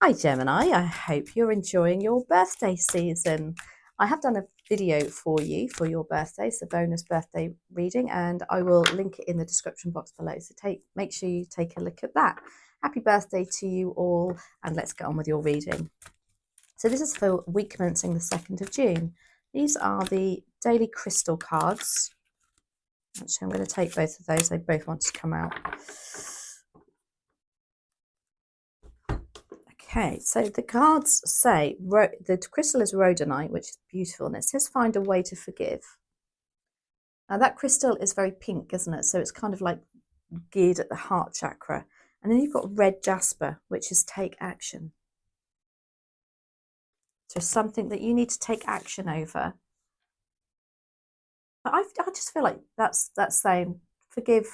Hi Gemini, I hope you're enjoying your birthday season. I have done a video for you for your birthday, it's a bonus birthday reading, and I will link it in the description box below. So make sure you take a look at that. Happy birthday to you all, and let's get on with your reading. So this is for week commencing the 2nd of June. These are the daily crystal cards. Actually, I'm going to take both of those. They both want to come out. Okay, so the cards say the crystal is rhodonite, which is beautiful, and it says find a way to forgive. Now that crystal is very pink, isn't it? So it's kind of like geared at the heart chakra. And then you've got red jasper, which is take action. So something that you need to take action over. But I just feel like that's saying forgive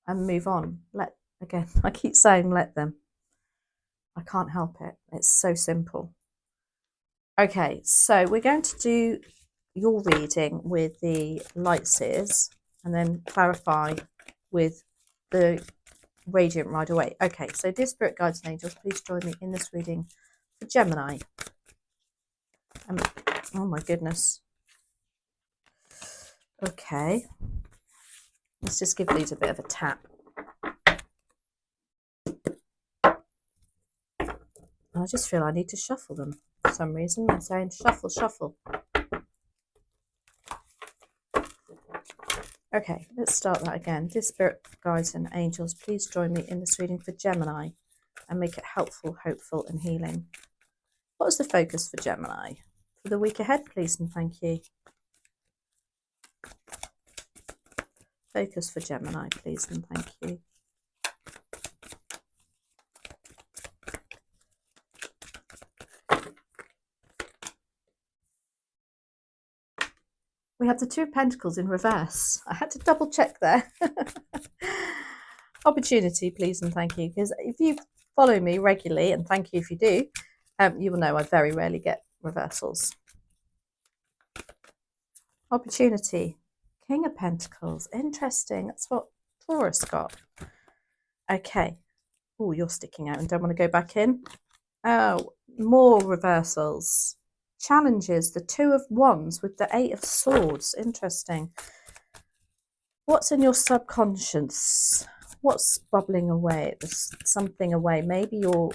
and move on. Again, I keep saying let them. I can't help it. It's so simple. Okay, so we're going to do your reading with the light seers and then clarify with the radiant Ryder Waite. Okay, so dear spirit guides and angels, please join me in this reading for Gemini. Oh my goodness. Okay, let's just give these a bit of a tap. I just feel I need to shuffle them for some reason. I'm saying shuffle, shuffle. Okay, let's start that again. Dear spirit guides and angels, please join me in this reading for Gemini and make it helpful, hopeful and healing. What is the focus for Gemini? For the week ahead, please and thank you. Focus for Gemini, please and thank you. We have the Two of Pentacles in reverse. I had to double check there. Opportunity, please and thank you. Because if you follow me regularly, and thank you if you do, you will know I very rarely get reversals. Opportunity. King of Pentacles. Interesting. That's what Taurus got. Okay. Oh, you're sticking out and don't want to go back in. Oh, more reversals. Challenges. The Two of Wands with the Eight of Swords. Interesting. What's in your subconscious? What's bubbling away? There's something away. Maybe you're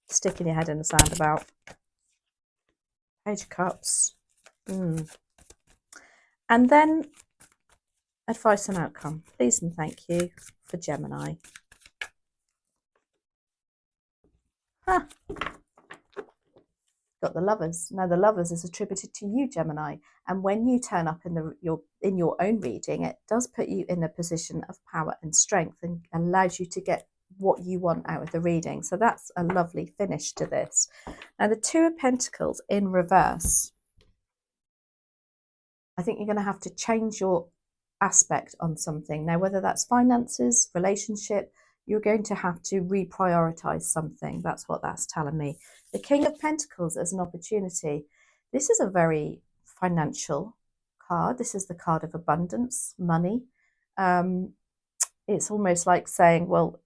sticking your head in the sand about. Page of Cups. And then advice and outcome. Please and thank you for Gemini. Huh. Got the Lovers. Now the Lovers is attributed to you, Gemini, and when you turn up in your own reading, it does put you in a position of power and strength and allows you to get what you want out of the reading. So that's a lovely finish to this. Now the Two of Pentacles in reverse. I think you're going to have to change your aspect on something. Now whether that's finances, relationship, you're going to have to reprioritize something. That's what that's telling me. The King of Pentacles as an opportunity. This is a very financial card. This is the card of abundance, money. It's almost like saying, well,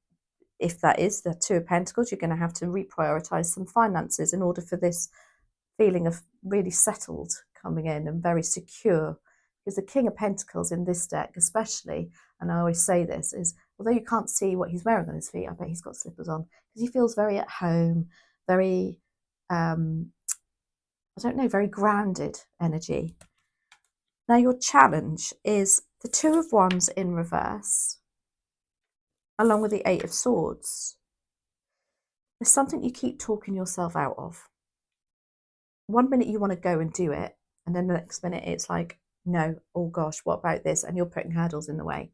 if that is the Two of Pentacles, you're going to have to reprioritize some finances in order for this feeling of really settled coming in and very secure. Because the King of Pentacles in this deck especially, and I always say this, is although you can't see what he's wearing on his feet, I bet he's got slippers on, because he feels very at home, very, I don't know, very grounded energy. Now your challenge is the Two of Wands in reverse, along with the Eight of Swords. There's something you keep talking yourself out of. One minute you want to go and do it, and then the next minute it's like, no, oh gosh, what about this? And you're putting hurdles in the way.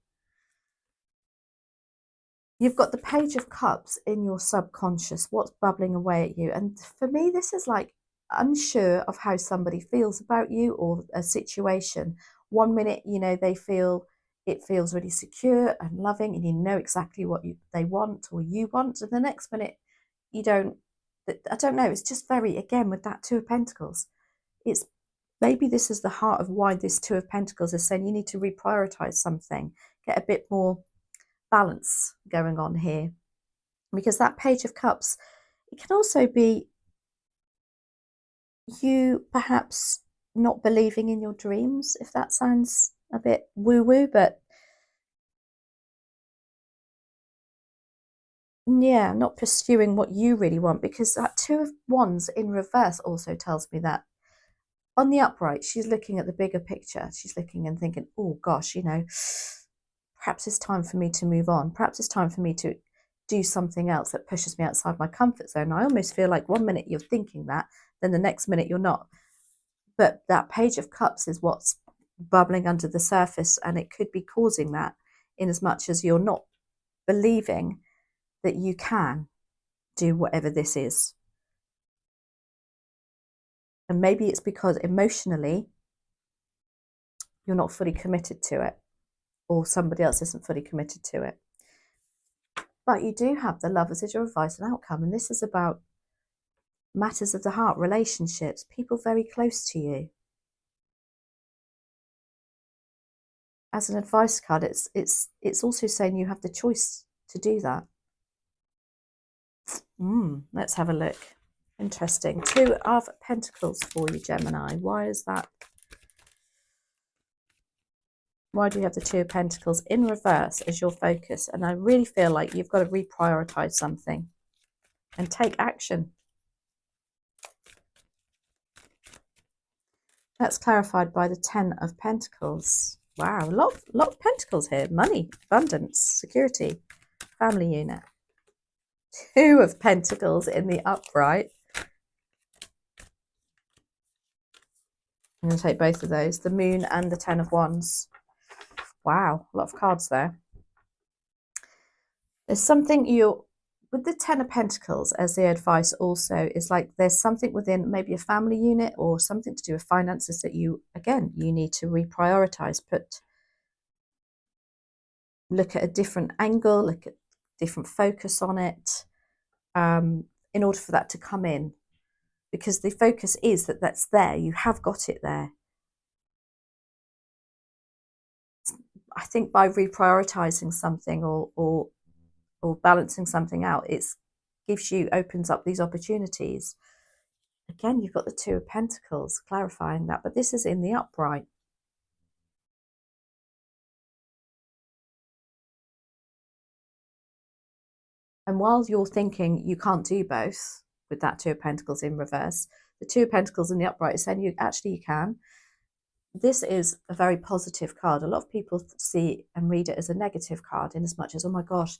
You've got the Page of Cups in your subconscious, what's bubbling away at you. And for me, this is like unsure of how somebody feels about you or a situation. One minute, you know, it feels really secure and loving and you know exactly what they want or you want. And the next minute, you don't, I don't know, it's just very, again, with that Two of Pentacles, it's maybe this is the heart of why this Two of Pentacles is saying you need to reprioritize something, get a bit more balance going on here. Because that Page of Cups It can also be you perhaps not believing in your dreams, if that sounds a bit woo-woo, but yeah, not pursuing what you really want, because that Two of Wands in reverse also tells me that on the upright, she's looking at the bigger picture. She's looking and thinking, oh gosh, perhaps it's time for me to move on. Perhaps it's time for me to do something else that pushes me outside my comfort zone. I almost feel like one minute you're thinking that, then the next minute you're not. But that Page of Cups is what's bubbling under the surface, and it could be causing that, in as much as you're not believing that you can do whatever this is. And maybe it's because emotionally you're not fully committed to it, or somebody else isn't fully committed to it. But you do have the Lovers as your advice and outcome, and this is about matters of the heart, relationships, people very close to you. As an advice card, it's also saying you have the choice to do that. Let's have a look. Interesting. Two of Pentacles for you, Gemini. Why is that? Why do you have the Two of Pentacles in reverse as your focus? And I really feel like you've got to reprioritize something and take action. That's clarified by the Ten of Pentacles. Wow, a lot of pentacles here. Money, abundance, security, family unit. Two of Pentacles in the upright. I'm going to take both of those, the Moon and the Ten of Wands. Wow, a lot of cards there. There's something with the Ten of Pentacles as the advice also is like there's something within maybe a family unit or something to do with finances that you need to reprioritize, look at a different angle, look at different focus on it, in order for that to come in. Because the focus is that that's there, you have got it there. I think by reprioritizing something or balancing something out, opens up these opportunities. Again, you've got the Two of Pentacles clarifying that, but this is in the upright. And while you're thinking you can't do both with that Two of Pentacles in reverse, the Two of Pentacles in the upright is saying you can. This is a very positive card. A lot of people see and read it as a negative card, in as much as, oh my gosh,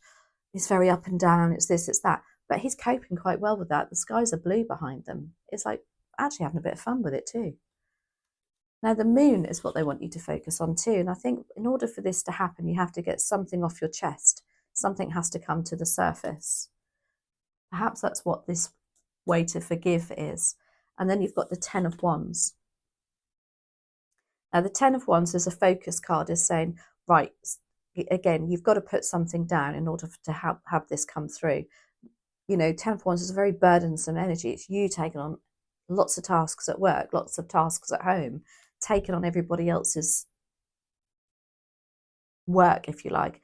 it's very up and down, it's this, it's that. But he's coping quite well with that. The skies are blue behind them. It's like actually having a bit of fun with it too. Now, the moon is what they want you to focus on too. And I think in order for this to happen, you have to get something off your chest. Something has to come to the surface. Perhaps that's what this way to forgive is. And then you've got the Ten of Wands. Now, the Ten of Wands is a focus card, is saying, right, again, you've got to put something down in order to have this come through. Ten of Wands is a very burdensome energy. It's you taking on lots of tasks at work, lots of tasks at home, taking on everybody else's work, if you like.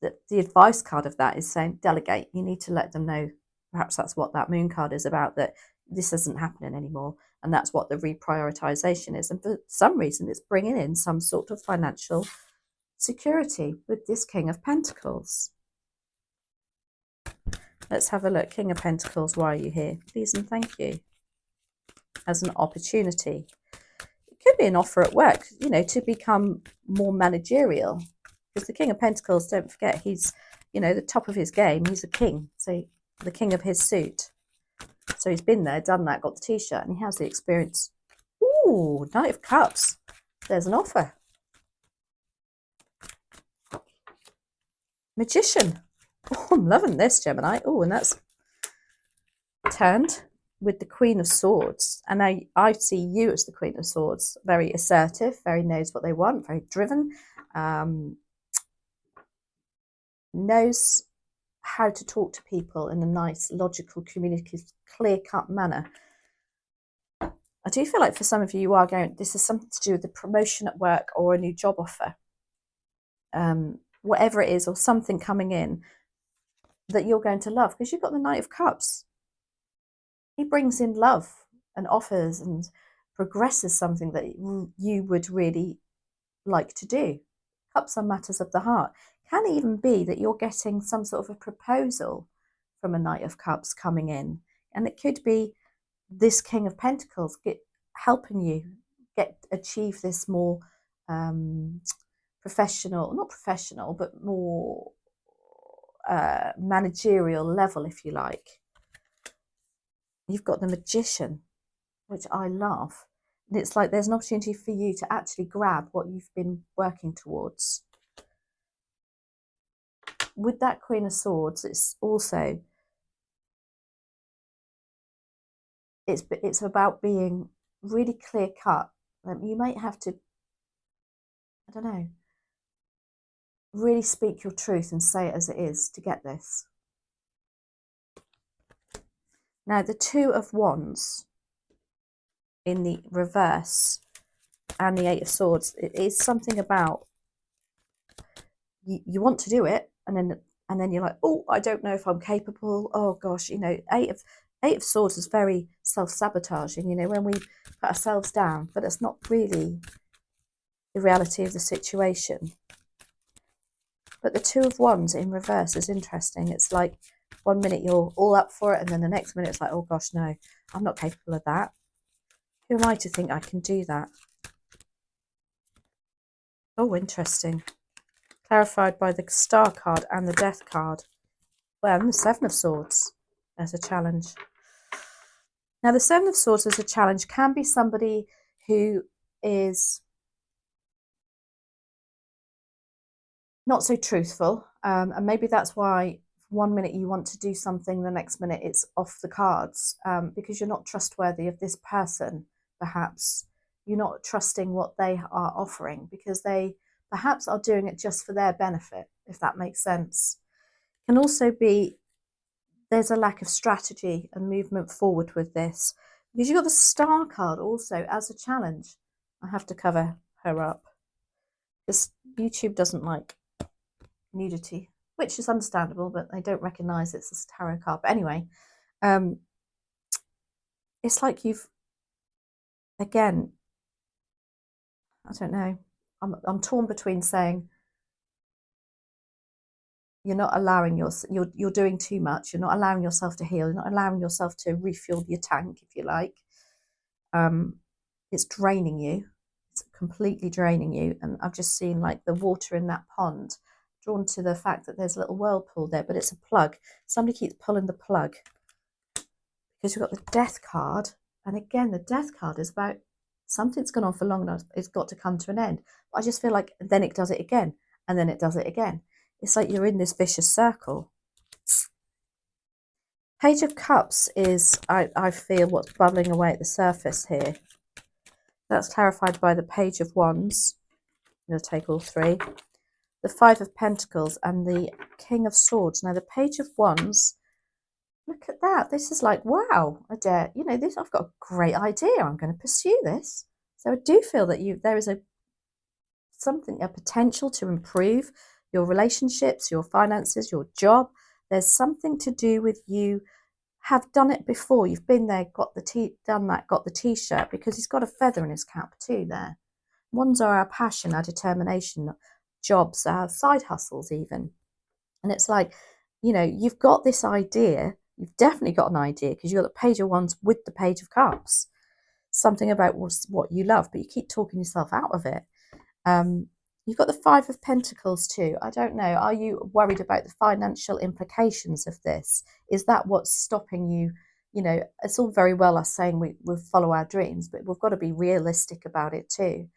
The advice card of that is saying delegate. You need to let them know. Perhaps that's what that moon card is about, that this isn't happening anymore. And that's what the reprioritization is. And for some reason, it's bringing in some sort of financial security with this King of Pentacles. Let's have a look. King of Pentacles, why are you here? Please and thank you. As an opportunity. It could be an offer at work, to become more managerial. Because the King of Pentacles, don't forget, he's, the top of his game. He's a king. So the king of his suit. So he's been there, done that, got the t-shirt, and he has the experience. Ooh, Knight of Cups. There's an offer. Magician. Oh, I'm loving this, Gemini. Oh, and that's turned with the Queen of Swords. And I see you as the Queen of Swords. Very assertive, very knows what they want, very driven. Knows how to talk to people in a nice, logical, communicative, clear-cut manner. I do feel like for some of you, this is something to do with the promotion at work or a new job offer. Whatever it is, or something coming in that you're going to love, because you've got the Knight of Cups. he brings in love and offers and progresses something that you would really like to do. Cups are matters of the heart. Can even be that you're getting some sort of a proposal from a Knight of Cups coming in. And it could be this King of Pentacles helping you achieve this more professional, not professional, but more managerial level, if you like. You've got the Magician, which I love. And it's like there's an opportunity for you to actually grab what you've been working towards. With that Queen of Swords, it's also, it's about being really clear cut. You might have to, I don't know, really speak your truth and say it as it is to get this. Now, the Two of Wands in the reverse and the Eight of Swords, it is something about you want to do it, and then you're like, oh, I don't know if I'm capable. Oh gosh, you know, Eight of Swords is very self-sabotaging, you know, when we put ourselves down, but it's not really the reality of the situation. But the Two of Wands in reverse is interesting. It's like 1 minute you're all up for it, and then the next minute it's like, oh gosh, no, I'm not capable of that. Who am I to think I can do that? Oh, interesting. Clarified by the Star card and the Death card. Well, and the Seven of Swords as a challenge. Now, the Seven of Swords as a challenge can be somebody who is not so truthful, and maybe that's why 1 minute you want to do something, the next minute it's off the cards, because you're not trustworthy of this person. Perhaps you're not trusting what they are offering, because they perhaps are doing it just for their benefit, if that makes sense. Can also be there's a lack of strategy and movement forward with this, because you've got the Star card also as a challenge. I have to cover her up because YouTube doesn't like nudity, which is understandable, but they don't recognize it's a tarot card. But anyway, it's like you've, again, I don't know, I'm torn between saying you're not allowing you're doing too much, you're not allowing yourself to heal, you're not allowing yourself to refuel your tank, if you like. It's draining you, it's completely draining you. And I've just seen like the water in that pond, drawn to the fact that there's a little whirlpool there, but it's a plug. Somebody keeps pulling the plug, because you've got the Death card. And again, the Death card is about something's gone on for long enough, it's got to come to an end. But I just feel like then it does it again, and then it does it again. It's like you're in this vicious circle. Page of Cups is, I feel, what's bubbling away at the surface here. That's clarified by the Page of Wands. I'm going to take all three. The Five of Pentacles and the King of Swords. Now, the Page of Wands, look at that. This is like, wow, you know, this, I've got a great idea. I'm going to pursue this. So I do feel that there is a potential to improve your relationships, your finances, your job. There's something to do with you have done it before. You've been there, got the t-shirt, because he's got a feather in his cap too there. Ones are our passion, our determination, jobs, our side hustles even. And it's like, you know, you've got this idea. You've definitely got an idea, because you've got the Page of Wands with the Page of Cups. Something about what you love, but you keep talking yourself out of it. You've got the Five of Pentacles too. I don't know. Are you worried about the financial implications of this? Is that what's stopping you? You know, it's all very well us saying we follow our dreams, but we've got to be realistic about it too.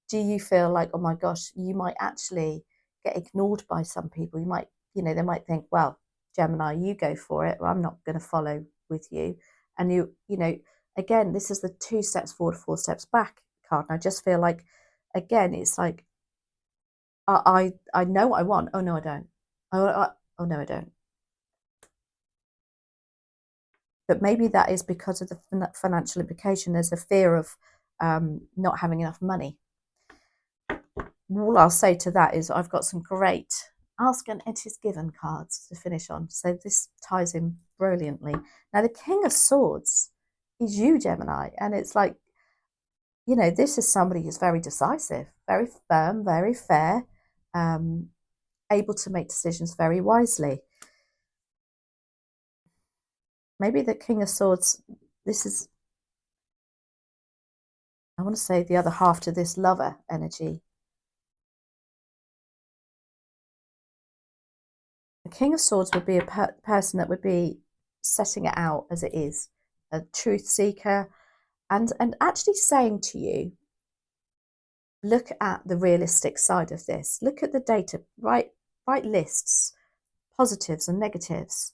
Do you feel like, oh my gosh, you might actually get ignored by some people? You might, you know, they might think, well, Gemini, you go for it. Well, I'm not going to follow with you. And you know, again, this is the 2 steps forward, 4 steps back card. And I just feel like, again, it's like, I know what I want. Oh no, I don't. Oh no, I don't. But maybe that is because of the financial implication. There's a fear of not having enough money. All I'll say to that is I've got some great ask and it is given cards to finish on. So this ties in brilliantly. Now the King of Swords He's you, Gemini. And it's like, you know, this is somebody who's very decisive, very firm, very fair, able to make decisions very wisely. Maybe the King of Swords, this is, I want to say, the other half to this lover energy. The King of Swords would be a person that would be setting it out as it is, a truth seeker, and actually saying to you, look at the realistic side of this. Look at the data, write lists, positives and negatives.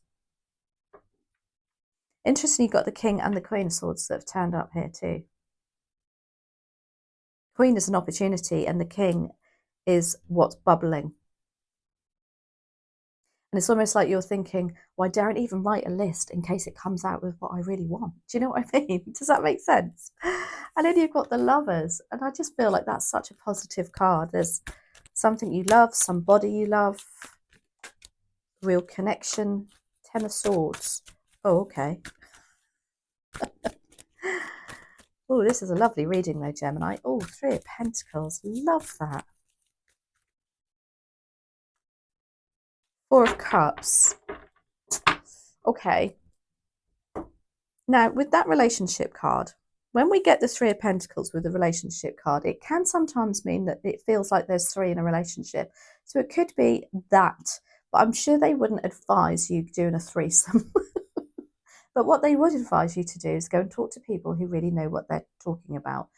Interesting, you've got the King and the Queen of Swords that have turned up here too. Queen is an opportunity and the King is what's bubbling. And it's almost like you're thinking, well, I daren't even write a list in case it comes out with what I really want. Do you know what I mean? Does that make sense? And then you've got the Lovers. And I just feel like that's such a positive card. There's something you love, somebody you love, real connection. Ten of Swords. Oh, okay. Oh, this is a lovely reading though, Gemini. Oh, Three of Pentacles. Love that. Four of Cups. Okay. Now, with that relationship card, when we get the Three of Pentacles with the relationship card, it can sometimes mean that it feels like there's three in a relationship. So it could be that, but I'm sure they wouldn't advise you doing a threesome. But what they would advise you to do is go and talk to people who really know what they're talking about.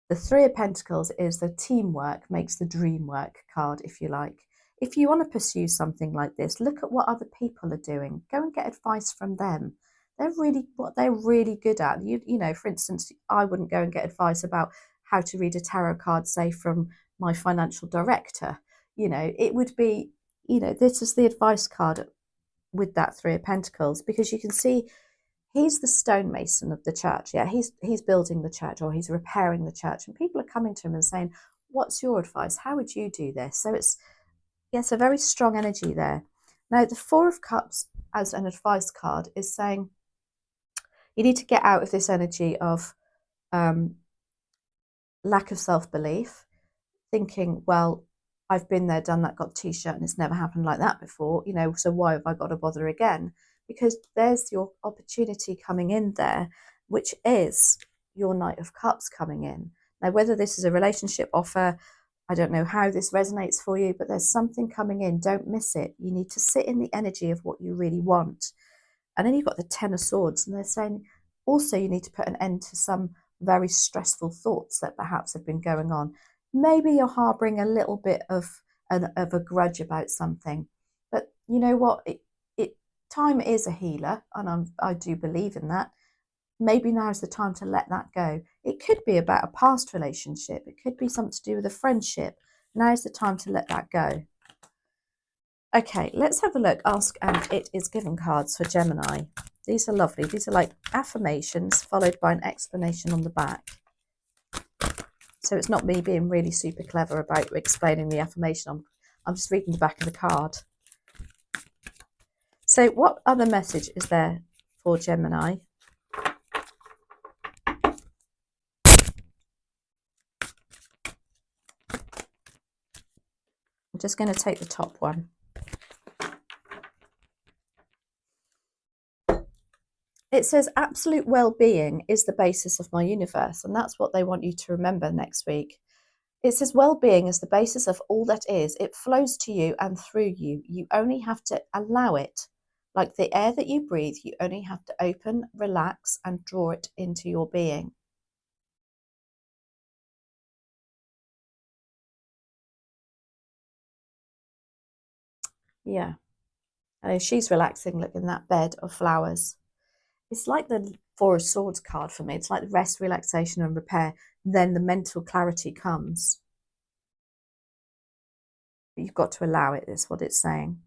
The Three of Pentacles is the teamwork makes the dream work card, if you like. If you want to pursue something like this, look at what other people are doing. Go and get advice from them. They're really good at. You know, for instance, I wouldn't go and get advice about how to read a tarot card, say, from my financial director. You know, it would be, you know, this is the advice card with that Three of Pentacles, because you can see he's the stonemason of the church. Yeah, he's building the church, or he's repairing the church, and people are coming to him and saying, what's your advice? How would you do this? So it's, yes, a very strong energy there. Now, the Four of Cups as an advice card is saying you need to get out of this energy of lack of self-belief, thinking, well, I've been there, done that, got a t-shirt, and it's never happened like that before, you know, so why have I got to bother again? Because there's your opportunity coming in there, which is your Knight of Cups coming in. Now, whether this is a relationship offer, I don't know how this resonates for you, but there's something coming in. Don't miss it. You need to sit in the energy of what you really want. And then you've got the Ten of Swords, and they're saying also you need to put an end to some very stressful thoughts that perhaps have been going on. Maybe you're harboring a little bit of a grudge about something, but you know what? Time is a healer, and I do believe in that. Maybe now is the time to let that go. It could be about a past relationship. It could be something to do with a friendship. Now is the time to let that go. Okay, let's have a look. Ask and It Is Given cards for Gemini. These are lovely. These are like affirmations followed by an explanation on the back. So it's not me being really super clever about explaining the affirmation. I'm just reading the back of the card. So what other message is there for Gemini? I'm just going to take the top one. It says absolute well-being is the basis of my universe, and that's what they want you to remember next week. It says well-being is the basis of all that is. It flows to you and through you. You only have to allow it. Like the air that you breathe, you only have to open, relax, and draw it into your being. Yeah. And she's relaxing, look in that bed of flowers. It's like the Four of Swords card for me. It's like rest, relaxation, and repair. Then the mental clarity comes. But you've got to allow it, is what it's saying.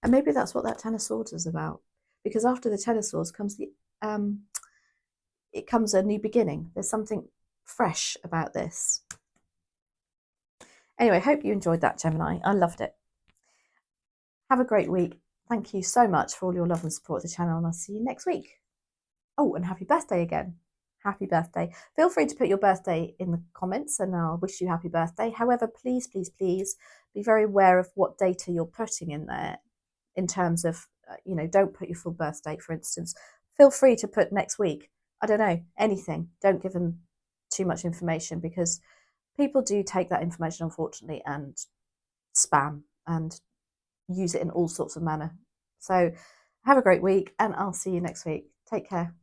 And maybe that's what that Ten of Swords is about. Because after the Ten of Swords comes the it comes a new beginning. There's something fresh about this. Anyway, hope you enjoyed that, Gemini. I loved it. Have a great week. Thank you so much for all your love and support of the channel, and I'll see you next week. Oh, and happy birthday again. Happy birthday. Feel free to put your birthday in the comments and I'll wish you happy birthday. However, please, please, please be very aware of what data you're putting in there in terms of, don't put your full birth date, for instance. Feel free to put next week. I don't know, anything. Don't give them too much information because people do take that information, unfortunately, and spam and use it in all sorts of manner. So have a great week and I'll see you next week. Take care.